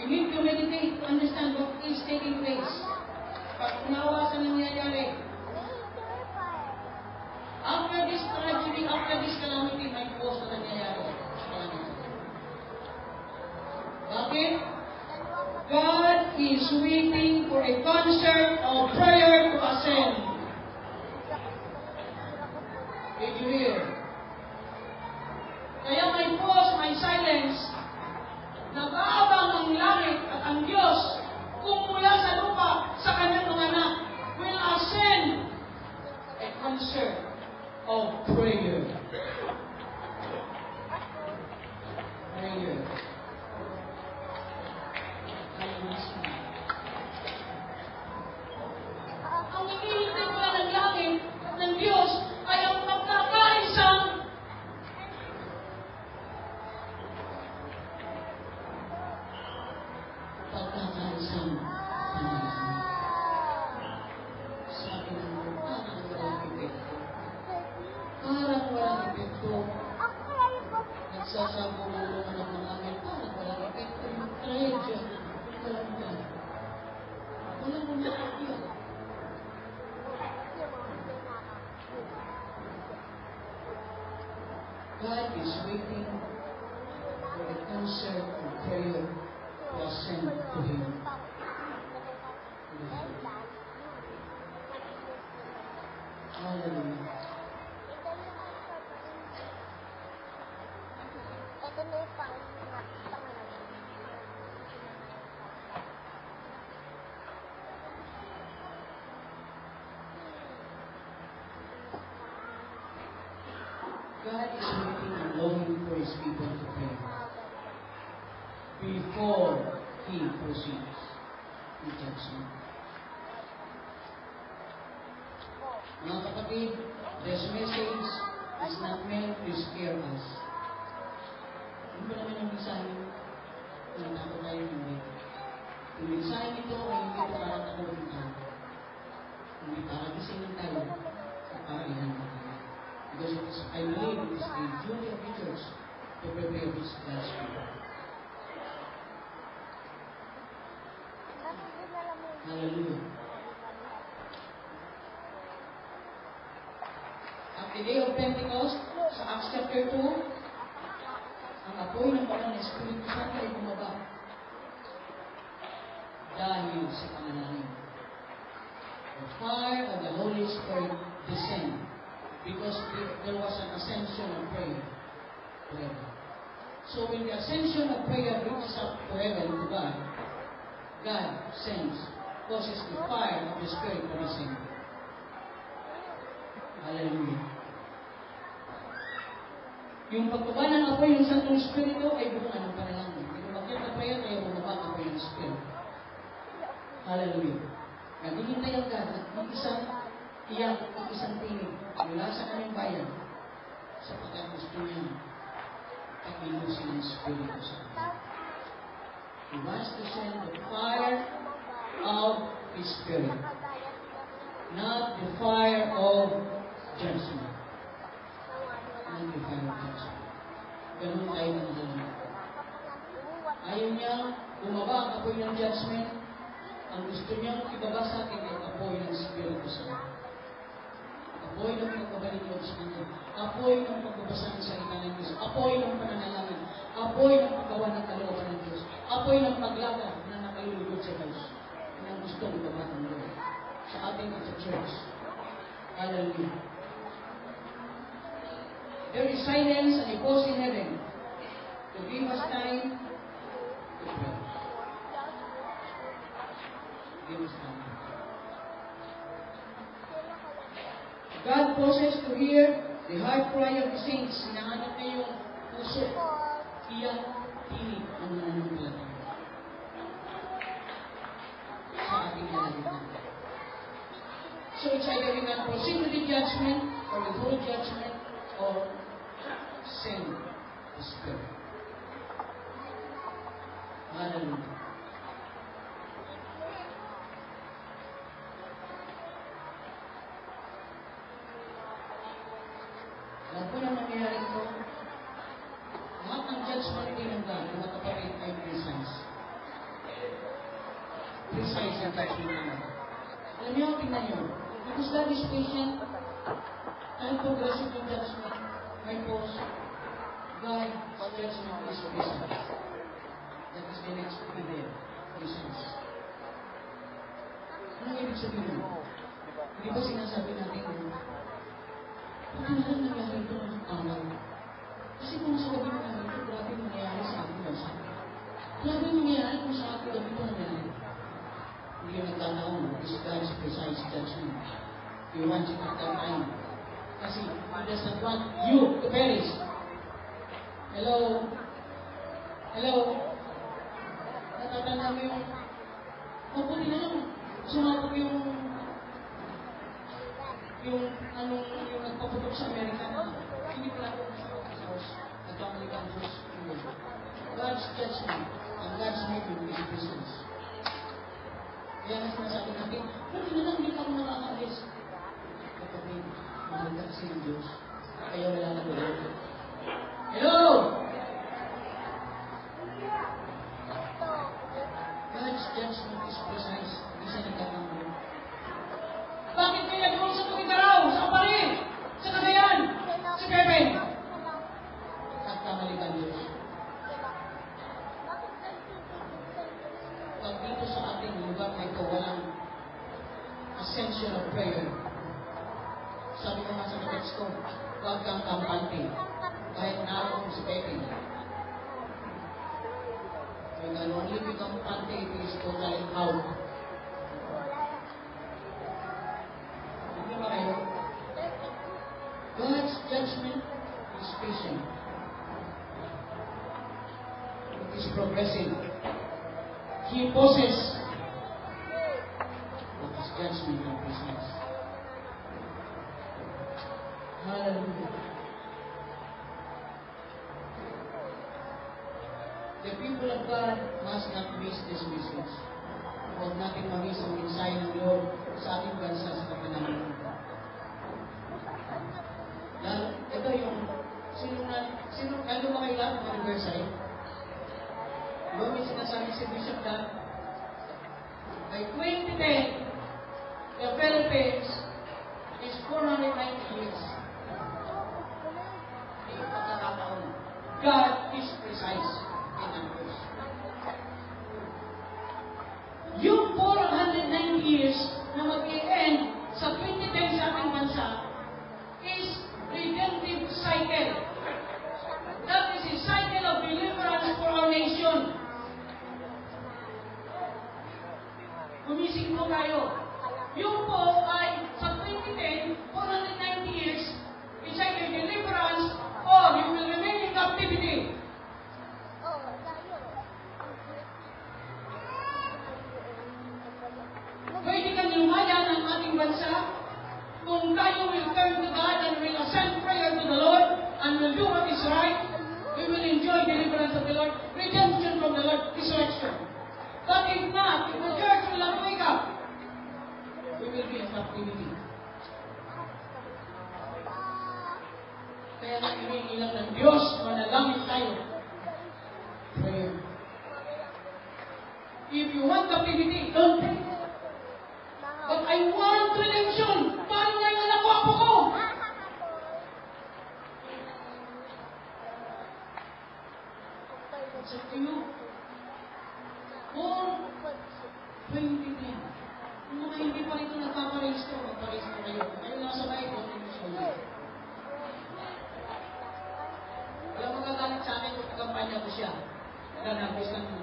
need to meditate to understand what is taking place. Pag unawa sa nangyayari, after this tragedy, after this calamity, may pause na nangyayari. Bakit? God is waiting for a concert of prayer to ascend. Did you hear? Kaya may pause, may silence. Nag-aabang ang langit at ang Diyos kung mula sa lupa sa kanyang mga anak will ascend a concert of prayer. Prayer. Ang iniintay pala ng langit ng Diyos ay ang pagkakaisang panalangin. Sabi ng mga parang walang epekto. Parang walang epekto. Nagsasabulong ng mga amin, parang walang epekto. Yung tragedy, walang yan. Walang umapak yun. God is waiting for a concert of prayer to ascend to Him. Hallelujah. God is waiting and longing for His people to pray before He proceeds in judgment. Mga kapatid, this message is not meant to scare us. Ano ba naman yung mensahe? Natakot tayo hindi. Yung mensahe nito ay hindi ito para takutin tayo. Hindi para gisingin tayo at para ihanan tayo. Because it is, I believe it is the duty of the church to prepare this God's people. Hallelujah. At the day of Pentecost, sa Acts chapter 2, ang apoy ng banal na Espiritu Santo ay bumaba dahil sa panalangin. The fire of the Holy Spirit descended because there was an ascension of prayer to heaven. So when the ascension of prayer reaches up to heaven, to God, God sends, causes the fire of the Spirit to descend. Hallelujah. Yung pagbaba ng apoy ng Santong Espiritu ay bunga ng panalangin. Yung umakyat na prayer ay bumaba ang apoy ng Espiritu. Hallelujah. Naghihintay ang God at isang iyak, isang tinig mula sa kanyang bayan sapagkat gusto niya pag-ilusin ng Espiritu sa kanya. He wants to send the fire of His Spirit, not the fire of judgment. Not the fire of judgment. Ganun tayo ng dalang. Ayaw niya bumaba ang apoy ng judgment. Ang gusto niyang ibaba sa atin ay apoy ng Espiritu Santo. Apoy ng pagbabaliktad sa Kanya. Apoy ng pagbabasa ng salita ng Diyos. Apoy ng pananalangin. Apoy ng paggawa ng kalooban ng Diyos. Apoy ng paglaga na nakalulugod sa Diyos. Yan ang gustong ibaba ng Lord sa ating at sa church. Hallelujah. There is silence and a pause in heaven to give us time to pray. Give us time. God pauses to hear the heart cry of the saints. Hinahanap niya yung puso. Iyak, tinig ang nananampalataya sa ating nalalitan. So it's either we can proceed with the judgment or withhold judgment or send the Spirit. Hallelujah. Lahat po na nangyayari ito, lahat ng judgment din ng God, mga kapatid, ay presence. precise yung judgment naman. Alam niyo, tingnan niyo. Because God is patient and progressive in judgment, my boss, God's judgment is precise. That is the next key there. Patience. Anong ibig sabihin mo? Hindi ba sinasabi natin mo? Pati na lang nangyari ito ng araw. Kasi kung sa gabi nangyari ito, grabe nangyayari sa ating bansa. Grabe nangyayari kung sa ating gabi ito nangyayari. Hindi yung nagkataon, is God's precise judgment. He wants it at that time. Kasi He does not want you to perish. Hello? Hello? Natatanda mo yung mabuti na lang. Sumapag yung nagpaputok sa Amerika na hindi pala ako sa house. Nagkamalikan Diyos. God's judgment and God's making is Christmas. Kaya nga sinasabi natin, pwede na lang hindi ka makakaalis. Kapatid, mahal ka kasi ng Diyos. Kaya wala na doon. Hello! God's judgment is precise. Hindi siya nagkakamali. Bakit kaya doon sa Tugigaraw, sa Kaparin, sa Cagayan, sa Pepe? Nagkamalikan Diyos. Pag dito sa ating lugar na ito, walang ascension of prayer. Sabi ko nga sa text ko, huwag kang kampante. Kahit naroon si Pepe. You can only become kampante if it is totally out. Hindi ba kayo? God's judgment is patient. It is progressive. He imposes what is judgment and business. Hallelujah. The people of God must not miss this message. Huwag natin ma-miss ang mensahe ng Lord sa ating bansa sa kapanahon. Ito yung, sino kayo ba kayo lahat ng anniversary? Diba may sinasabi si Bishop na, by 2010, the Philippines is 490 years. Hindi yung pagkakataon. God is precise in numbers. Yung 490 years na mag-i-end sa 2010 sa ating bansa is redemptive cycle. That is a cycle of deliverance for our nation. Gumising po tayo. Yung po ay sa 2010, 490 years, it's either deliverance or you will remain in captivity. Pwede kang lumayan ang ating bansa kung tayo will turn to God and will ascend prayer to the Lord and will do what is right. We will enjoy deliverance of the Lord, redemption from the Lord, resurrection. But if not, if the church will not wake up, we will be in captivity. Kaya na iniilang ng Diyos, manalangin tayo. Prayer. If you want captivity, don't pray. But I want redemption. Paano nga yung anak ko, apo ko? It's up to you. Kung 2010, kung mga hindi pa rin ito nagpaparehistro, magparehistro kayo. Kayo nasa bahay, contribution. Wala magagalit sa akin kung kampanya ko siya. Nanagos ng